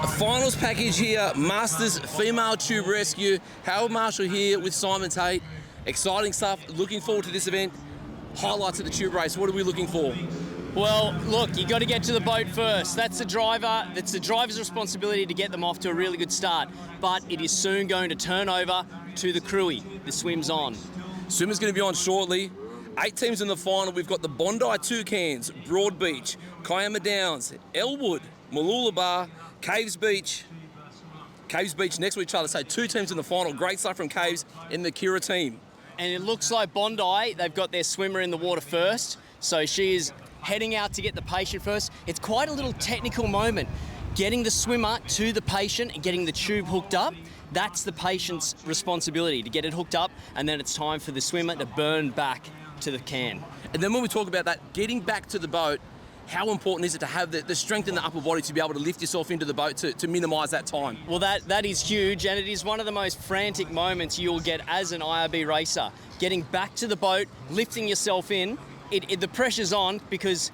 finals package here, Masters Female Tube Rescue. Howard Marshall here with Simon Tate. Exciting stuff, looking forward to this event. Highlights of the tube race, what are we looking for? Well, look, you got to get to the boat first. That's the driver. That's the driver's responsibility to get them off to a really good start. But it is soon going to turn over to the crewie. The swim's on. Swimmer's going to be on shortly. 8 teams in the final. We've got the Bondi Toucans, Broadbeach, Kiama Downs, Elwood, Mooloolaba, Caves Beach next to each other. So 2 teams in the final. Great stuff from Caves in the Kira team. And it looks like Bondi, they've got their swimmer in the water first. So she is heading out to get the patient first. It's quite a little technical moment. Getting the swimmer to the patient and getting the tube hooked up, that's the patient's responsibility, to get it hooked up, and then it's time for the swimmer to burn back to the can. And then when we talk about that, getting back to the boat, how important is it to have the strength in the upper body to be able to lift yourself into the boat to minimise that time? Well, that is huge, and it is one of the most frantic moments you'll get as an IRB racer. Getting back to the boat, lifting yourself in, the pressure's on, because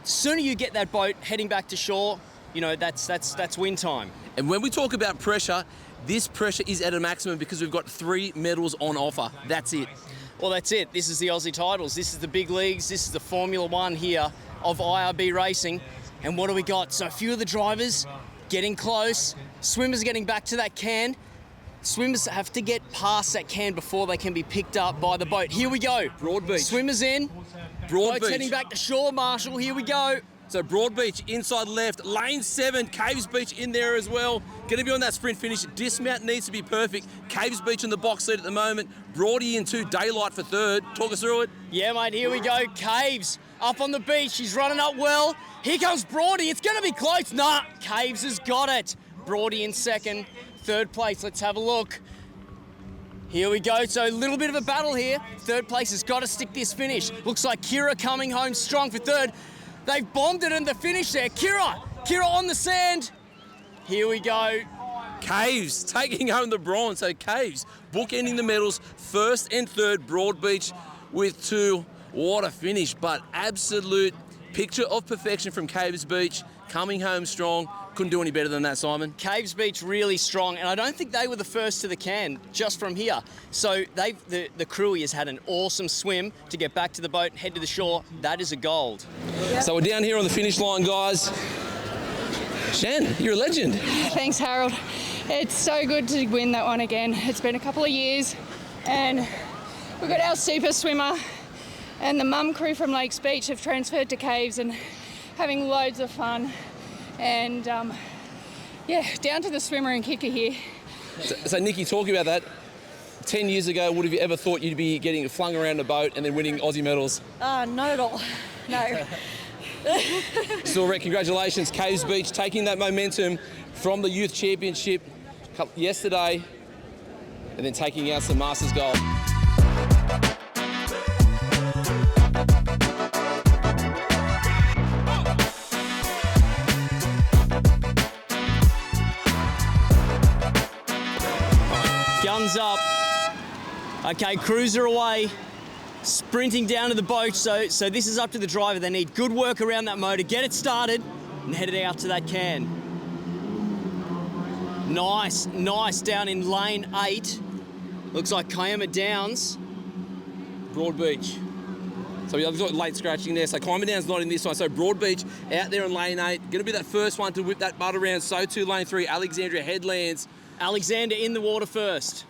the sooner you get that boat heading back to shore, you know, that's win time. And when we talk about pressure, this pressure is at a maximum because we've got 3 medals on offer. That's it. Well, that's it. This is the Aussie titles. This is the big leagues. This is the Formula One here of IRB racing. And what do we got? So a few of the drivers getting close. Swimmers getting back to that can. Swimmers have to get past that can before they can be picked up by the boat. Here we go. Broadbeach. Swimmers in. Broadbeach. Boat's heading back to shore, Marshall. Here we go. So Broadbeach inside left, lane 7, Caves Beach in there as well. Going to be on that sprint finish. Dismount needs to be perfect. Caves Beach in the box seat at the moment. Broadie in 2, Daylight for 3rd. Talk us through it. Yeah, mate, here we go. Caves up on the beach. He's running up well. Here comes Broadie. It's going to be close. Nah, Caves has got it. Broadie in 2nd, 3rd place. Let's have a look. Here we go. So a little bit of a battle here. 3rd place has got to stick this finish. Looks like Kira coming home strong for 3rd. They've bombed it in the finish there. Kira on the sand. Here we go. Caves taking home the bronze. So Caves bookending the medals, 1st and 3rd. Broadbeach with 2. What a finish, but absolute picture of perfection from Caves Beach. Coming home strong. Couldn't do any better than that, Simon. Caves Beach really strong, and I don't think they were the first to the can just from here. So the crew has had an awesome swim to get back to the boat and head to the shore. That is a gold. Yep. So we're down here on the finish line, guys. Shan, you're a legend. Thanks, Harold. It's so good to win that one again. It's been a couple of years, and we've got our super swimmer and the mum crew from Lakes Beach have transferred to Caves and having loads of fun. And yeah, down to the swimmer and kicker here. So Nikki, talking about that, 10 years ago, would have you ever thought you'd be getting flung around a boat and then winning Aussie medals? Not at all, no. Still, congratulations, Caves Beach, taking that momentum from the Youth Championship yesterday and then taking out some Masters gold. Guns up. Okay, cruiser away. Sprinting down to the boat. So this is up to the driver. They need good work around that motor. Get it started and head it out to that can. Nice down in lane 8. Looks like Kiama Downs. Broadbeach. So we've got late scratching there. So Kiama Downs not in this one. So Broadbeach out there in lane 8. Going to be that first one to whip that butt around. So too lane 3, Alexandria Headlands. Alexander in the water first.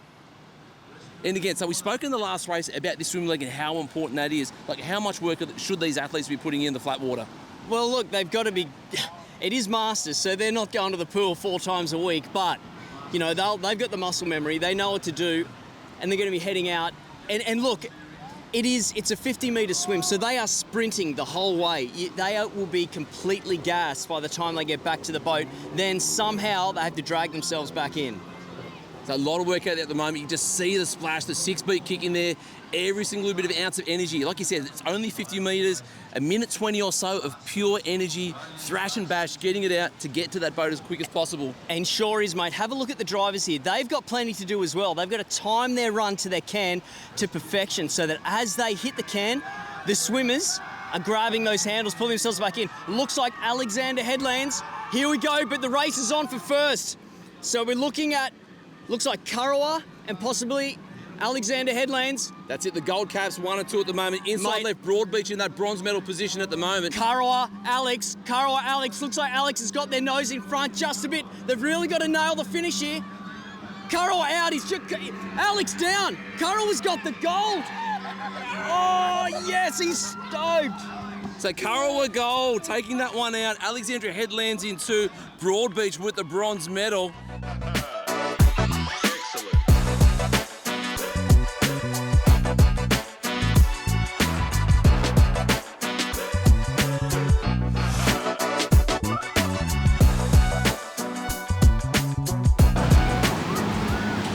And again, so we spoke in the last race about this swim leg and how important that is. Like, how much work should these athletes be putting in the flat water? Well, look, they've got to be... It is Masters, so they're not going to the pool 4 times a week, but, you know, they've got the muscle memory, they know what to do, and they're going to be heading out. And look, it's a 50-metre swim, so they are sprinting the whole way. They will be completely gassed by the time they get back to the boat. Then somehow they have to drag themselves back in. There's a lot of work out there at the moment. You can just see the splash, the 6-beat kick in there, every single bit of ounce of energy. Like you said, it's only 50 metres, a minute 20 or so of pure energy, thrash and bash, getting it out to get to that boat as quick as possible. And sure is, mate. Have a look at the drivers here. They've got plenty to do as well. They've got to time their run to their can to perfection so that as they hit the can, the swimmers are grabbing those handles, pulling themselves back in. Looks like Alexander Headlands. Here we go, but the race is on for first. So we're looking at, looks like Kurrawa and possibly Alexander Headlands. That's it, the gold caps 1 and 2 at the moment. Inside Mate. left, Broadbeach in that bronze medal position at the moment. Kurrawa, Alex. Looks like Alex has got their nose in front just a bit. They've really got to nail the finish here. Kurrawa out, Alex down. Kurrawa's got the gold. Oh, yes, he's stoked. So Kurrawa gold, taking that one out. Alexandra Headlands into Broadbeach with the bronze medal.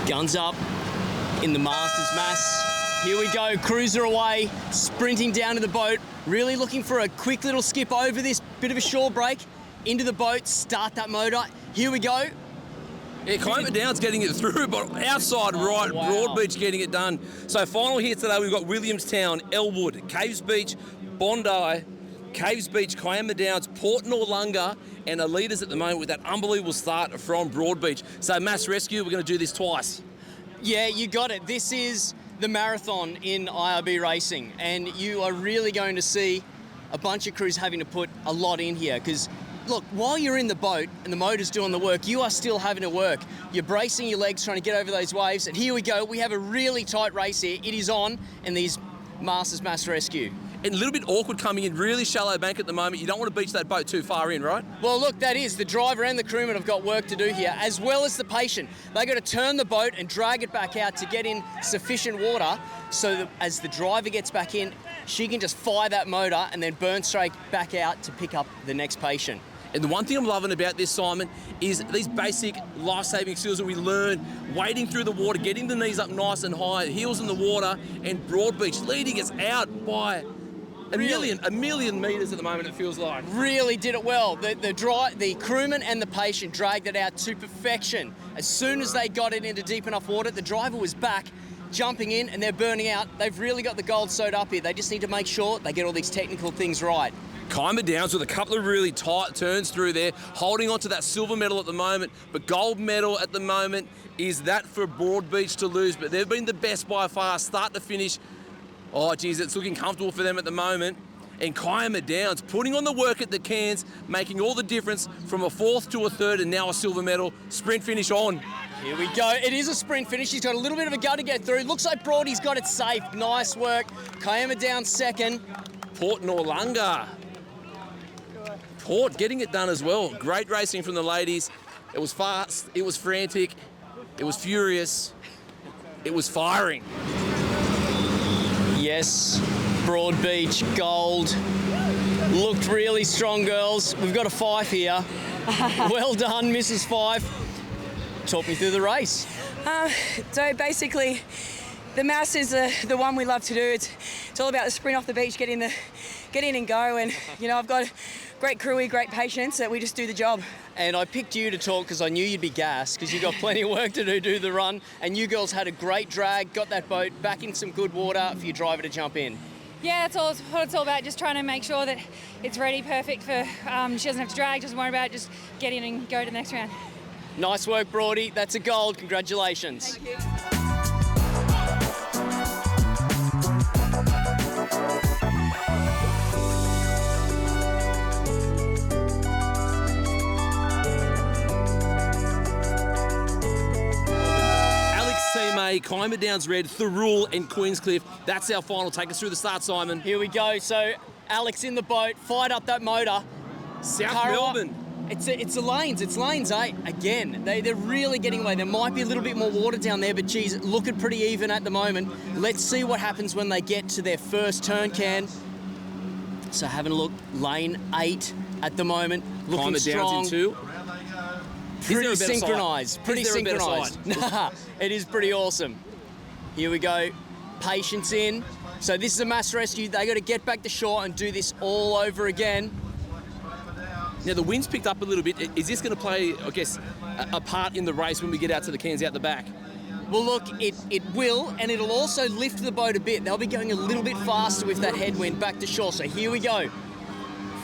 Guns up in the Masters Mass. Here we go, cruiser away, sprinting down to the boat, really looking for a quick little skip over this bit of a shore break, into the boat, start that motor. Here we go. Yeah, Kiama Downs getting it through, but outside right, wow. Broadbeach getting it done. So final here today, we've got Williamstown, Elwood, Caves Beach, Bondi, Caves Beach, Kiama Downs, Port Noarlunga, and our leaders at the moment with that unbelievable start from Broadbeach. So mass rescue, we're going to do this twice. Yeah, you got it. This is the marathon in IRB racing, and you are really going to see a bunch of crews having to put a lot in here because look, while you're in the boat and the motor's doing the work, you are still having to work. You're bracing your legs, trying to get over those waves, and here we go. We have a really tight race here. It is on, and these Masters Mass Rescue. And a little bit awkward coming in, really shallow bank at the moment. You don't want to beach that boat too far in, right? Well, look, that is. The driver and the crewman have got work to do here, as well as the patient. They got to turn the boat and drag it back out to get in sufficient water so that as the driver gets back in, she can just fire that motor and then burn straight back out to pick up the next patient. And the one thing I'm loving about this, Simon, is these basic life-saving skills that we learn, wading through the water, getting the knees up nice and high, heels in the water, and Broadbeach leading us out by a million metres at the moment, it feels like. Really did it well. The crewman and the patient dragged it out to perfection. As soon as they got it into deep enough water, the driver was back, jumping in, and they're burning out. They've really got the gold sewed up here. They just need to make sure they get all these technical things right. Kiama Downs with a couple of really tight turns through there, holding on to that silver medal at the moment, but gold medal at the moment is that for Broadbeach to lose, but they've been the best by far, start to finish. Oh, geez, it's looking comfortable for them at the moment. And Kiama Downs putting on the work at the cans, making all the difference from a fourth to a third and now a silver medal. Sprint finish on. Here we go. It is a sprint finish. He's got a little bit of a go to get through. Looks like Broadie's got it safe. Nice work. Kiama Downs second. Port Noarlunga. Port getting it done as well. Great racing from the ladies. It was fast, it was frantic, it was furious, it was firing. Yes, Broadbeach, gold. Looked really strong, girls. We've got a Fife here. Well done, Mrs. Fife. Talk me through the race. So basically, the mass is the one we love to do. It's all about the sprint off the beach, get in and go. And you know, I've got great crewy, great patience that we just do the job. And I picked you to talk because I knew you'd be gassed because you've got plenty of work to do the run. And you girls had a great drag, got that boat back in some good water for your driver to jump in. Yeah, that's what it's all about, just trying to make sure that it's ready, perfect for, she doesn't have to drag, doesn't worry about it, just get in and go to the next round. Nice work, Broadie. That's a gold. Congratulations. Thank you. Kiama Downs red, Thurul and Queenscliff. That's our final. Take us through the start, Simon. Here we go. So Alex in the boat, fired up that motor. South Kurrawa, Melbourne. It's the lanes. It's lanes 8. Again, they're really getting away. There might be a little bit more water down there, but geez, looking pretty even at the moment. Let's see what happens when they get to their first turn can. So having a look, lane 8 at the moment, looking Kiama strong. Downs in 2. Pretty synchronised. Pretty Is there a better synchronised. Nah, it is pretty awesome. Here we go. Patience in. So this is a mass rescue. They got to get back to shore and do this all over again. Now the wind's picked up a little bit. Is this going to play, I guess, a part in the race when we get out to the cans out the back? Well, look, it will, and it'll also lift the boat a bit. They'll be going a little bit faster with that headwind back to shore. So here we go.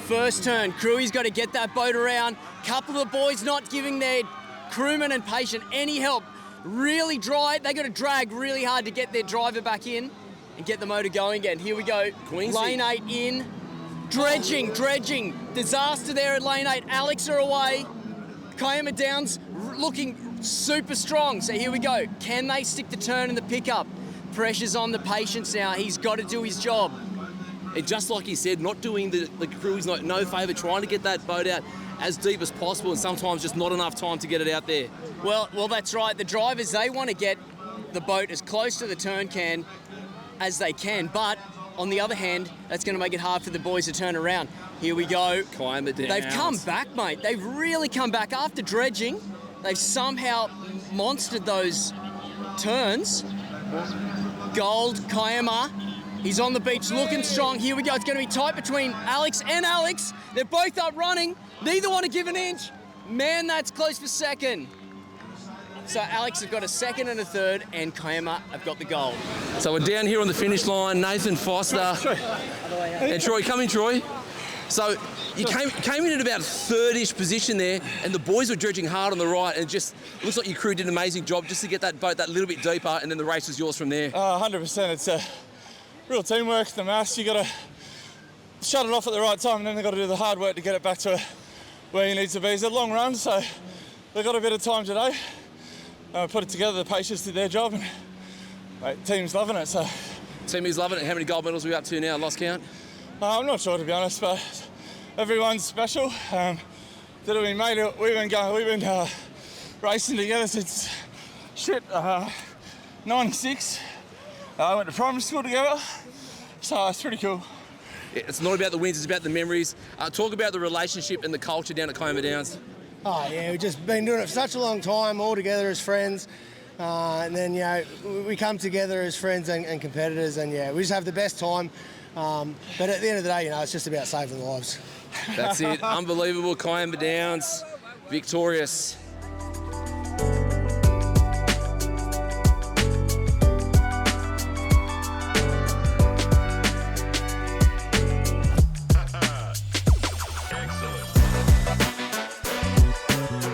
first turn. Crewy's got to get that boat around. Couple of boys not giving their crewman and patient any help. Really dry. They got to drag really hard to get their driver back in and get the motor going again. Here we go. Queensy. Lane 8 in. Dredging. Disaster there at lane 8. Alex are away. Kiama Downs looking super strong. So here we go. Can they stick the turn and the pickup? Pressure's on the patients now. He's got to do his job. And just like he said, not doing the crews no favour, trying to get that boat out as deep as possible, and sometimes just not enough time to get it out there. Well, that's right. The drivers, they want to get the boat as close to the turn can as they can, but on the other hand, that's going to make it hard for the boys to turn around. Here we go. Climb it down. They've come back, mate. They've really come back after dredging. They've somehow monstered those turns. Gold, Kiama. He's on the beach looking strong. Here we go. It's going to be tight between Alex and Alex. They're both up running. Neither want to give an inch. Man, that's close for second. So Alex have got a second and a third, and Kiama have got the gold. So we're down here on the finish line. Nathan Foster. And Troy, come in, Troy. So you came in at about third-ish position there, and the boys were dredging hard on the right, and it just looks like your crew did an amazing job just to get that boat that little bit deeper, and then the race was yours from there. 100%. It's a real teamwork. The mass, you got to shut it off at the right time, and then they've got to do the hard work to get it back to where you need to be. It's a long run, so they've got a bit of time today. Put it together, the patients did their job, and mate, team's loving it. So Team is loving it. How many gold medals are we up to now? Lost count? I'm not sure, to be honest, but everyone's special. We've been racing together since 96. I went to primary school together, so it's pretty cool. It's not about the wins, it's about the memories. Talk about the relationship and the culture down at Kiama Downs. Oh yeah, we've just been doing it for such a long time, all together as friends. And then, we come together as friends and competitors, and we just have the best time. But at the end of the day, it's just about saving lives. That's it. Unbelievable. Kiama Downs, victorious.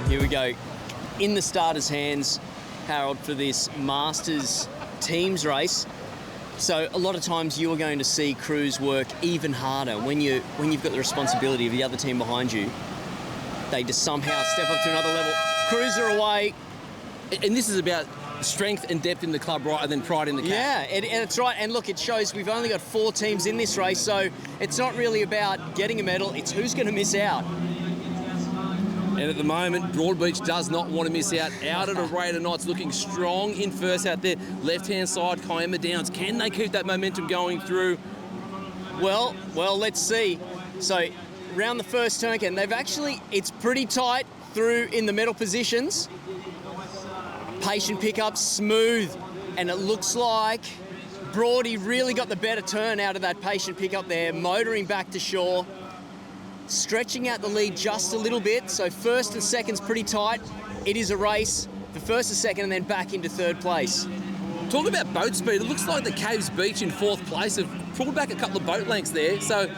Here we go. In the starters' hands, Harold, for this Masters teams race. So a lot of times you are going to see crews work even harder when you've got the responsibility of the other team behind you. They just somehow step up to another level. Crews are away. And this is about strength and depth in the club rather than pride in the cap. Yeah, and it's right. And look, it shows we've only got 4 teams in this race, so it's not really about getting a medal, it's who's going to miss out. And at the moment, Broadbeach does not want to miss out. Out at a rate of knots, looking strong in first out there. Left-hand side, Kiama Downs. Can they keep that momentum going through? Well, let's see. So, round the first turn, it's pretty tight through in the middle positions. Patient pickup, smooth. And it looks like Broady really got the better turn out of that patient pickup there, motoring back to shore. Stretching out the lead just a little bit, so first and second's pretty tight. It is a race for first and second, and then back into third place. Talk about boat speed. It looks like the Caves Beach in 4th place have pulled back a couple of boat lengths there. So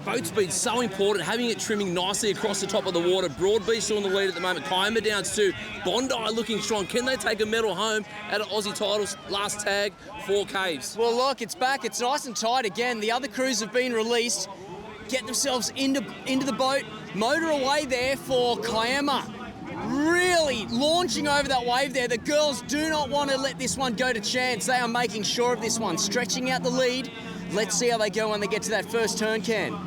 boat speed's so important, having it trimming nicely across the top of the water. Broadbeach still in the lead at the moment. Kiama Downs too. Bondi looking strong. Can they take a medal home out of Aussie titles? Last tag for Caves. Well, look, it's back. It's nice and tight again. The other crews have been released. Get themselves into the boat, motor away there for Kiama. Really launching over that wave there. The girls do not want to let this one go to chance. They are making sure of this one, stretching out the lead. Let's see how they go when they get to that first turn can.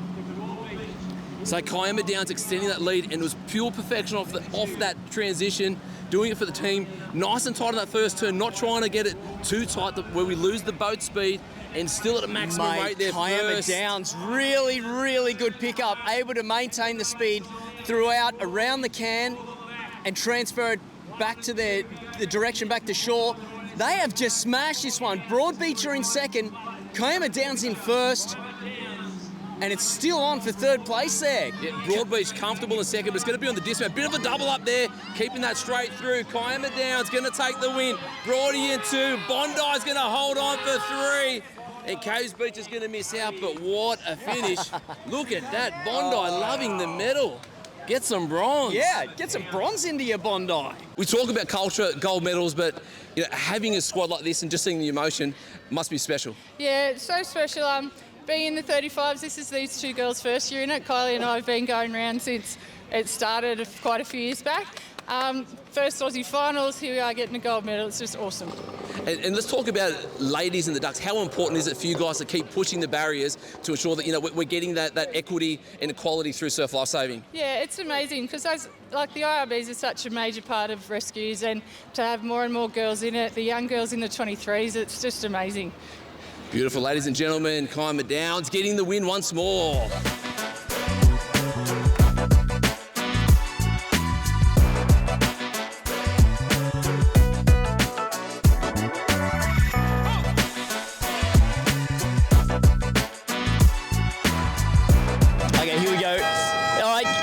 So Kiama Downs extending that lead, and it was pure perfection off that transition, doing it for the team. Nice and tight on that first turn, not trying to get it too tight where we lose the boat speed, and still at a maximum rate there Kiama first. Downs, really, really good pickup. Able to maintain the speed throughout, around the can, and transfer it back to the direction back to shore. They have just smashed this one. Broadbeach are in second, Kiama Downs in first, and it's still on for third place there. Yeah, Broadbeach comfortable in second, but it's going to be on the dismount. Bit of a double up there, keeping that straight through. Kiama Downs going to take the win. Broady in 2. Bondi's going to hold on for 3. And Caves Beach is going to miss out, but what a finish. Look at that. Bondi loving the medal. Get some bronze. Yeah, get some bronze into your Bondi. We talk about culture, gold medals, but having a squad like this and just seeing the emotion must be special. Yeah, it's so special. Being in the 35s, this is these two girls' first year in it. Kylie and I have been going around since it started quite a few years back. First Aussie finals, here we are getting a gold medal. It's just awesome. And let's talk about ladies in the ducks. How important is it for you guys to keep pushing the barriers to ensure that we're getting that equity and equality through surf lifesaving? Yeah, it's amazing because the IRBs are such a major part of rescues, and to have more and more girls in it, the young girls in the 23s, it's just amazing. Beautiful, ladies and gentlemen. Kiama Downs getting the win once more.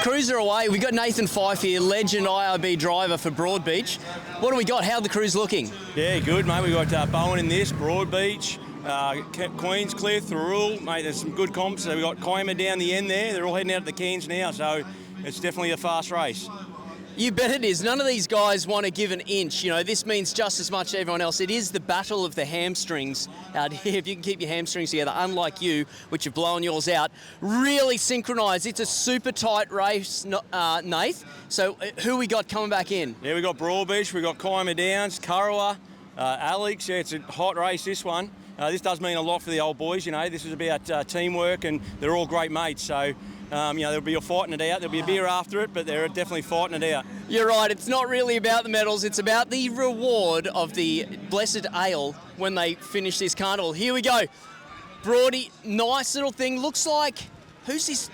Cruiser away. We've got Nathan Fife here, legend IRB driver for Broadbeach. What do we got? How the crew's looking? Yeah, good, mate. We've got Bowen in this, Broadbeach, Queenscliff, Thurrool. Mate, there's some good comps. So we've got Kiama down the end there. They're all heading out to the Cairns now, so it's definitely a fast race. You bet it is. None of these guys want to give an inch. This means just as much to everyone else. It is the battle of the hamstrings out here. If you can keep your hamstrings together, unlike you, which have blown yours out, really synchronised. It's a super tight race, Nath. So who we got coming back in? Yeah, we got Broadbeach, we got Kiama Downs, Kurrawa, Alex. Yeah, it's a hot race, this one. This does mean a lot for the old boys. This is about teamwork, and they're all great mates. So. There'll be a fighting it out. There'll be a beer after it, but they're definitely fighting it out. You're right. It's not really about the medals. It's about the reward of the blessed ale when they finish this carnival. Here we go. Broady, nice little thing. Looks like, who's this?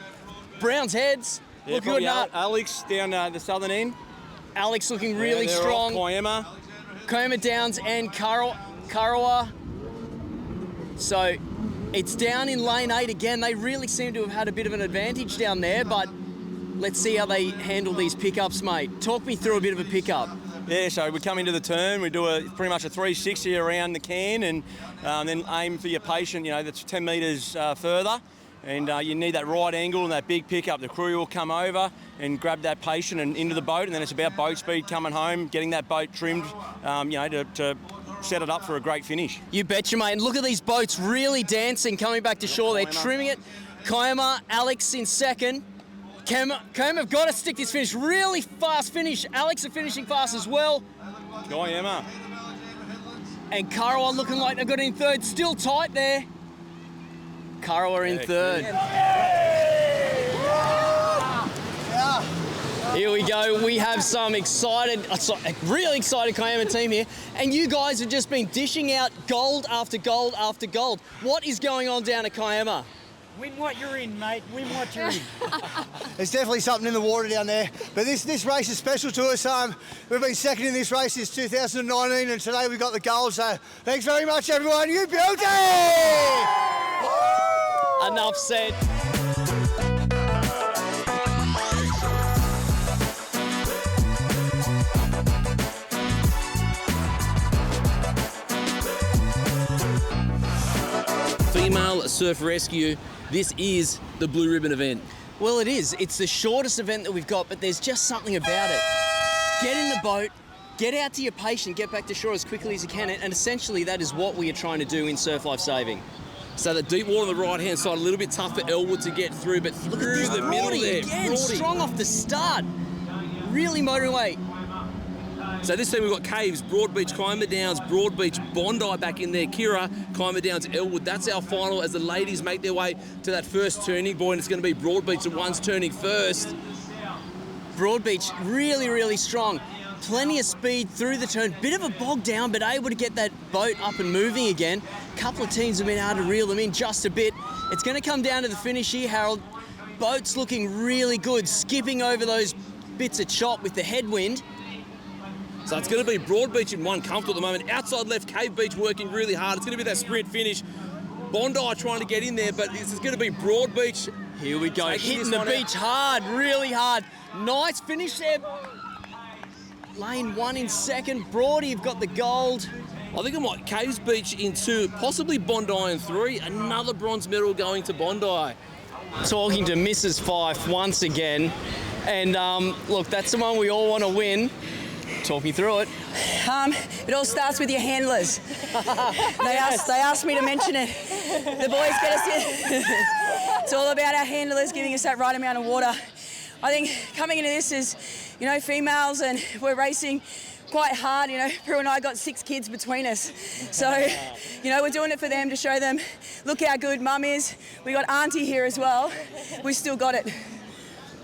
Brown's Heads. Yeah, look good. Alex down the southern end. Alex looking really strong. Kiama Downs and Kurrawa. So it's down in lane 8 again. They really seem to have had a bit of an advantage down there, but let's see how they handle these pickups, mate. Talk me through a bit of a pickup. Yeah, so we come into the turn, we do pretty much a 360 around the can, and then aim for your patient, that's 10 metres further. And you need that right angle and that big pickup. The crew will come over and grab that patient and into the boat, and then it's about boat speed coming home, getting that boat trimmed, to set it up for a great finish. You betcha, mate. And look at these boats really dancing, coming back to shore. They're trimming it. Kiama, Alex in second. Kiama have got to stick this finish. Really fast finish. Alex are finishing fast as well. Kiama. And Kurrawa looking like they've got it in third. Still tight there. Kurrawa in third. Here we go. We have some really excited Kiama team here. And you guys have just been dishing out gold after gold after gold. What is going on down at Kiama? Win what you're in, mate. Win what you're in. There's definitely something in the water down there. But this race is special to us. We've been second in this race since 2019, and today we got the gold. So thanks very much, everyone. You beauty! Enough said. Female surf rescue. This is the Blue Ribbon event. Well, it is. It's the shortest event that we've got, but there's just something about it. Get in the boat, get out to your patient, get back to shore as quickly as you can, and essentially that is what we are trying to do in surf life saving. So the deep water on the right-hand side, a little bit tough for Elwood to get through, but through the middle there. Again, strong off the start. Really motoring away. So this time we've got Caves, Broadbeach, Kiama Downs, Broadbeach, Bondi back in there, Kira, Kiama Downs, Elwood. That's our final as the ladies make their way to that first turning, boy, and it's going to be Broadbeach, the ones turning first. Broadbeach, really, really strong. Plenty of speed through the turn. Bit of a bog down, but able to get that boat up and moving again. A couple of teams have been able to reel them in just a bit. It's going to come down to the finish here, Harold. Boat's looking really good, skipping over those bits of chop with the headwind. So it's going to be Broadbeach in one comfortable at the moment. Outside left, Cave Beach working really hard. It's going to be that sprint finish. Bondi trying to get in there, but this is going to be Broadbeach. Here we go, hitting the beach hard, really hard. Nice finish there. Lane 1 in second. Broady have got the gold. I think I might Caves Beach in 2, possibly Bondi in 3. Another bronze medal going to Bondi. Talking to Mrs. Fife once again. And look, that's the one we all want to win. Talk me through it. It all starts with your handlers. They asked me to mention it. The boys get us in. It's all about our handlers giving us that right amount of water. I think coming into this is, you know, females, and we're racing quite hard. You know, Prue and I got 6 kids between us. So, you know, we're doing it for them to show them, look how good Mum is. We got Auntie here as well. We still got it.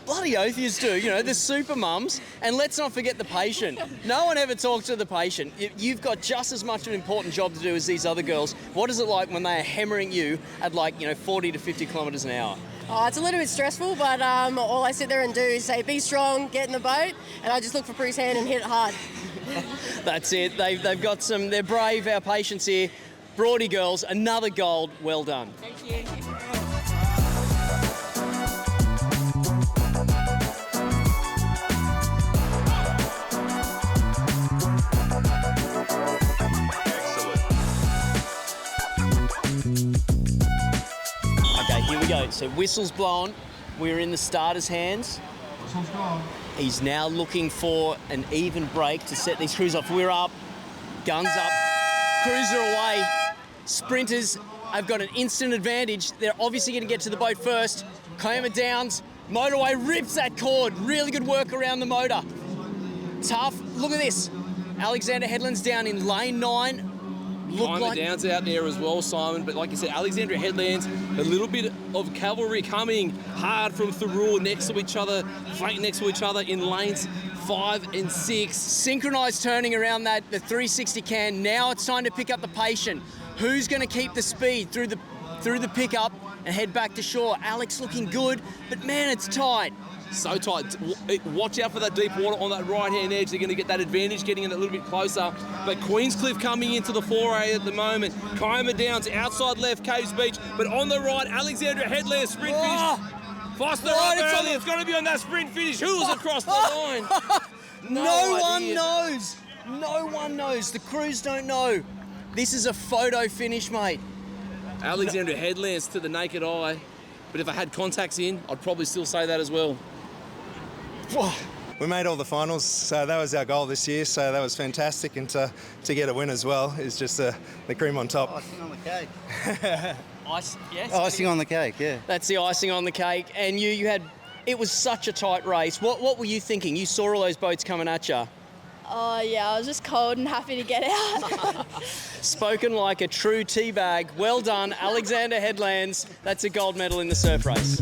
Bloody oath yous do. You know, the super mums. And let's not forget the patient. No one ever talks to the patient. You've got just as much of an important job to do as these other girls. What is it like when they are hammering you at, like, you know, 40 to 50 kilometres an hour? Oh, it's a little bit stressful, but all I sit there and do is say, be strong, get in the boat, and I just look for Prue's hand and hit it hard. That's it. They've got some, they're brave, our patients here. Broady girls, another gold. Well done. Thank you. Okay, here we go. So whistle's blown. We're in the starter's hands. He's now looking for an even break to set these crews off. We're up, guns up, crews are away. Sprinters have got an instant advantage. They're obviously going to get to the boat first. Kiama Downs, motorway rips that cord. Really good work around the motor. Tough. Look at this. Alexander Headland's down in lane 9. Kiama Downs out there as well, Simon. But like you said, Alexandria Headlands, a little bit of cavalry coming hard from Thurul next to each other, flank next to each other in lanes 5 and 6. Synchronised turning around the 360 can. Now it's time to pick up the patient. Who's going to keep the speed through the pickup and head back to shore? Alex looking good, but man, it's tight. So tight. Watch out for that deep water on that right-hand edge. They're going to get that advantage getting in a little bit closer. But Queenscliff coming into the foray at the moment. Kiama Downs outside left, Caves Beach. But on the right, Alexandria Headland sprint finish. Foster up early. It's going to be on that sprint finish. Who was across the line? No one knows. No one knows. The crews don't know. This is a photo finish, mate. Alexandria Headlands to the naked eye. But if I had contacts in, I'd probably still say that as well. We made all the finals, so that was our goal this year, so that was fantastic, and to get a win as well is just the cream on top. Icing on the cake. Yes? Icing on the cake, yeah. That's the icing on the cake. And you had, it was such a tight race. What were you thinking? You saw all those boats coming at you. Oh, yeah, I was just cold and happy to get out. Spoken like a true teabag. Well done, Alexander Headlands. That's a gold medal in the surf race.